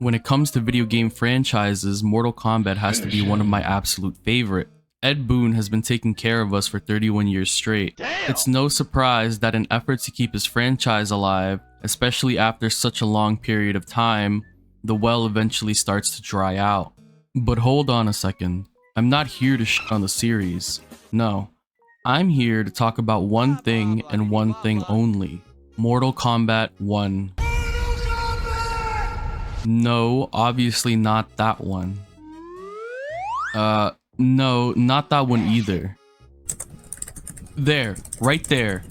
When it comes to video game franchises, Mortal Kombat has to be one of my absolute favorite. Ed Boon has been taking care of us for 31 years straight. Damn. It's no surprise that in efforts to keep his franchise alive, especially after such a long period of time, the well eventually starts to dry out. But hold on a second, I'm not here to shit on the series. No, I'm here to talk about one thing and one thing only. Mortal Kombat 1. No, obviously not that one. No, not that one either. There, right there.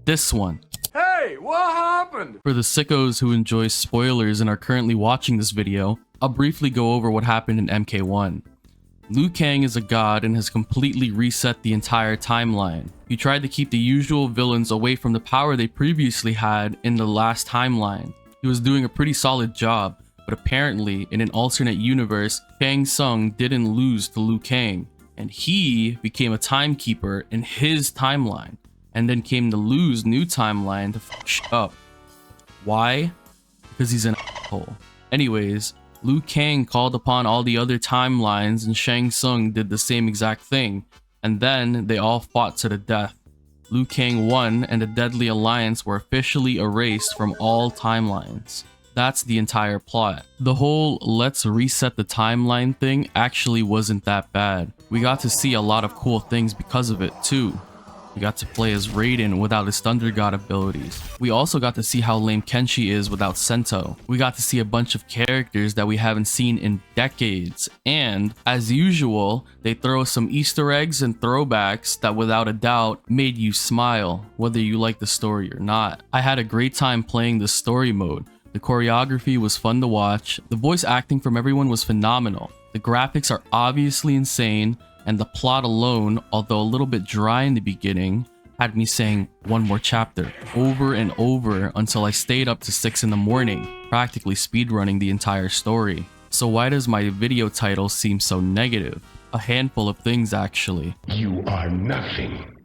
This one. Hey, what happened? For the sickos who enjoy spoilers and are currently watching this video, I'll briefly go over what happened in MK1. Liu Kang is a god and has completely reset the entire timeline. He tried to keep the usual villains away from the power they previously had in the last timeline. He was doing a pretty solid job, but apparently in an alternate universe, Shang Tsung didn't lose to Liu Kang, and he became a timekeeper in his timeline, and then came to Liu's new timeline to fuck shit up. Why? Because he's an asshole. Anyways, Liu Kang called upon all the other timelines and Shang Tsung did the same exact thing, and then they all fought to the death. Liu Kang won and the Deadly Alliance were officially erased from all timelines. That's the entire plot. The whole let's reset the timeline thing actually wasn't that bad. We got to see a lot of cool things because of it too. We got to play as Raiden without his Thunder God abilities. We also got to see how lame Kenshi is without Sento. We got to see a bunch of characters that we haven't seen in decades. And, as usual, they throw some Easter eggs and throwbacks that without a doubt made you smile, whether you like the story or not. I had a great time playing the story mode. The choreography was fun to watch. The voice acting from everyone was phenomenal. The graphics are obviously insane. And the plot alone, although a little bit dry in the beginning, had me saying one more chapter over and over until I stayed up to 6 in the morning, practically speedrunning the entire story. So why does my video title seem so negative? A handful of things actually. You are nothing.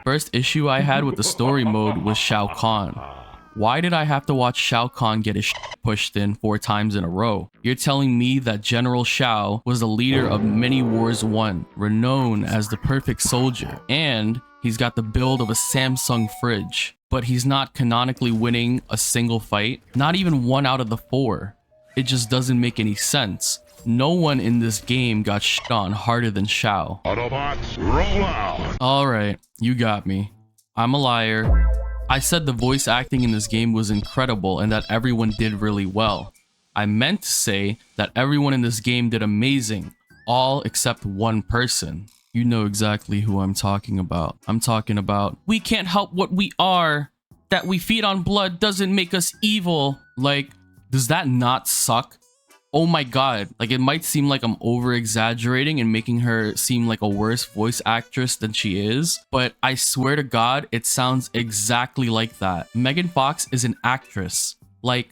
First issue I had with the story mode was Shao Kahn. Why did I have to watch Shao Kahn get his shit pushed in 4 times in a row? You're telling me that General Shao was the leader of many wars won, renowned as the perfect soldier, and he's got the build of a Samsung fridge, but he's not canonically winning a single fight, not even 1 out of the 4. It just doesn't make any sense. No one in this game got shit on harder than Shao. Autobots, roll out! Alright, you got me. I'm a liar. I said the voice acting in this game was incredible and that everyone did really well. I meant to say that everyone in this game did amazing, all except one person. You know exactly who I'm talking about. I'm talking about, we can't help what we are. That we feed on blood doesn't make us evil. Like, does that not suck? Oh my god, like it might seem like I'm over exaggerating and making her seem like a worse voice actress than she is, but I swear to god, it sounds exactly like that. Megan Fox is an actress. Like,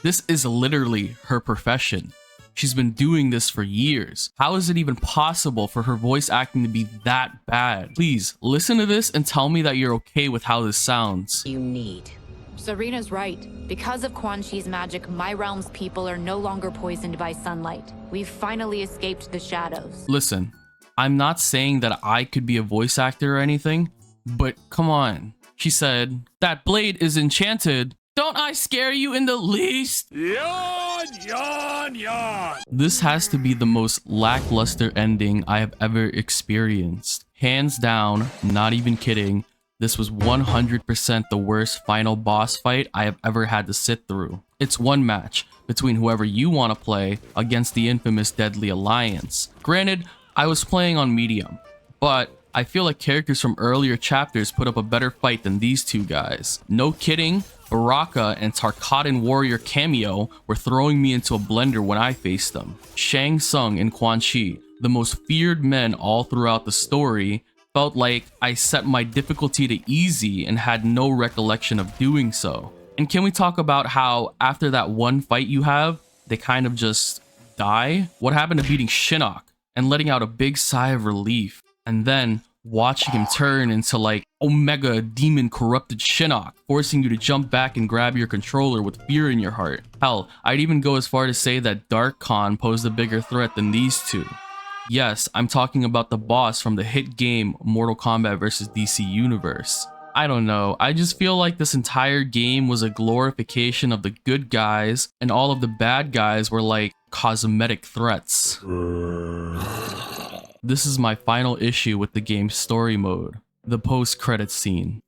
this is literally her profession. She's been doing this for years. How is it even possible for her voice acting to be that bad? Please, listen to this and tell me that you're okay with how this sounds. You need. Serena's right. Because of Quan Chi's magic, my realm's people are no longer poisoned by sunlight. We've finally escaped the shadows. Listen, I'm not saying that I could be a voice actor or anything, but come on. She said, that blade is enchanted. Don't I scare you in the least? Yawn, yawn, yawn. This has to be the most lackluster ending I have ever experienced. Hands down, not even kidding. This was 100% the worst final boss fight I have ever had to sit through. It's one match between whoever you want to play against the infamous Deadly Alliance. Granted, I was playing on medium, but I feel like characters from earlier chapters put up a better fight than these two guys. No kidding, Baraka and Tarkatan Warrior Cameo were throwing me into a blender when I faced them. Shang Tsung and Quan Chi, the most feared men all throughout the story, felt like I set my difficulty to easy and had no recollection of doing so. And can we talk about how after that one fight you have, they kind of just die? What happened to beating Shinnok and letting out a big sigh of relief and then watching him turn into like Omega Demon Corrupted Shinnok, forcing you to jump back and grab your controller with fear in your heart. Hell, I'd even go as far to say that Dark Khan posed a bigger threat than these two. Yes, I'm talking about the boss from the hit game Mortal Kombat vs. DC Universe. I don't know, I just feel like this entire game was a glorification of the good guys, and all of the bad guys were like cosmetic threats. This is my final issue with the game's story mode, the post-credits scene.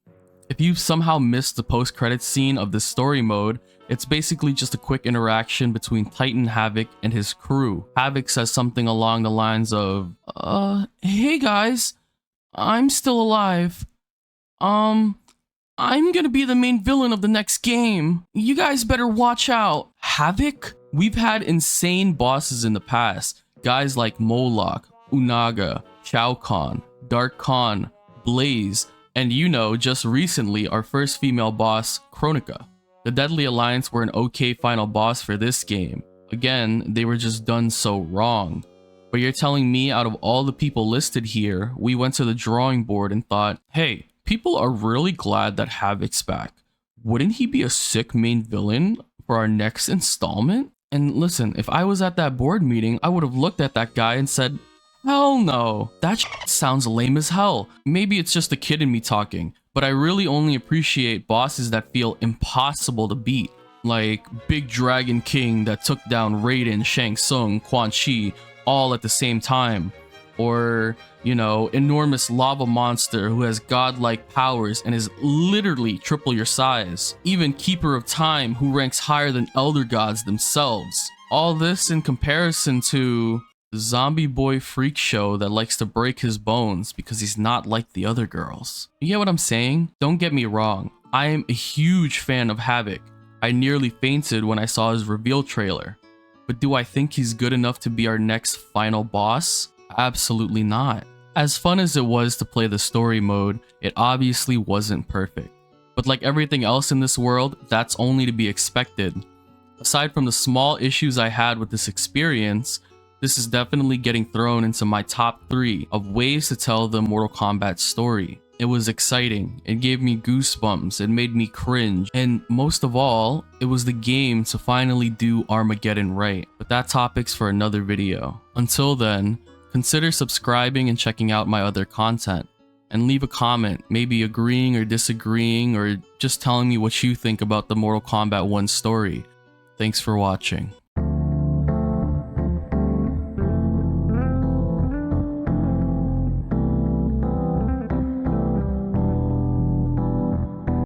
If you've somehow missed the post-credits scene of this story mode, it's basically just a quick interaction between Titan Havoc and his crew. Havoc says something along the lines of, hey guys, I'm still alive. I'm gonna be the main villain of the next game. You guys better watch out. Havoc? We've had insane bosses in the past. Guys like Moloch, Unaga, Shao Kahn, Dark Khan, Blaze, and you know, just recently, our first female boss, Kronika. The Deadly Alliance were an okay final boss for this game. Again, they were just done so wrong. But you're telling me out of all the people listed here, we went to the drawing board and thought, hey, people are really glad that Havoc's back. Wouldn't he be a sick main villain for our next installment? And listen, if I was at that board meeting, I would have looked at that guy and said, hell no, that sounds lame as hell. Maybe it's just the kid in me talking, but I really only appreciate bosses that feel impossible to beat. Like Big Dragon King that took down Raiden, Shang Tsung, Quan Chi all at the same time. Or, you know, enormous lava monster who has godlike powers and is literally triple your size. Even Keeper of Time who ranks higher than Elder Gods themselves. All this in comparison to Zombie Boy Freak Show that likes to break his bones because he's not like the other girls. You get what I'm saying? Don't get me wrong, I am a huge fan of Havoc. I nearly fainted when I saw his reveal trailer. But do I think he's good enough to be our next final boss? Absolutely not. As fun as it was to play the story mode, it obviously wasn't perfect. But like everything else in this world, that's only to be expected. Aside from the small issues I had with this experience, this is definitely getting thrown into my top 3 of ways to tell the Mortal Kombat story. It was exciting, it gave me goosebumps, it made me cringe, and most of all, it was the game to finally do Armageddon right. But that topic's for another video. Until then, consider subscribing and checking out my other content. And leave a comment, maybe agreeing or disagreeing, or just telling me what you think about the Mortal Kombat 1 story. Thanks for watching.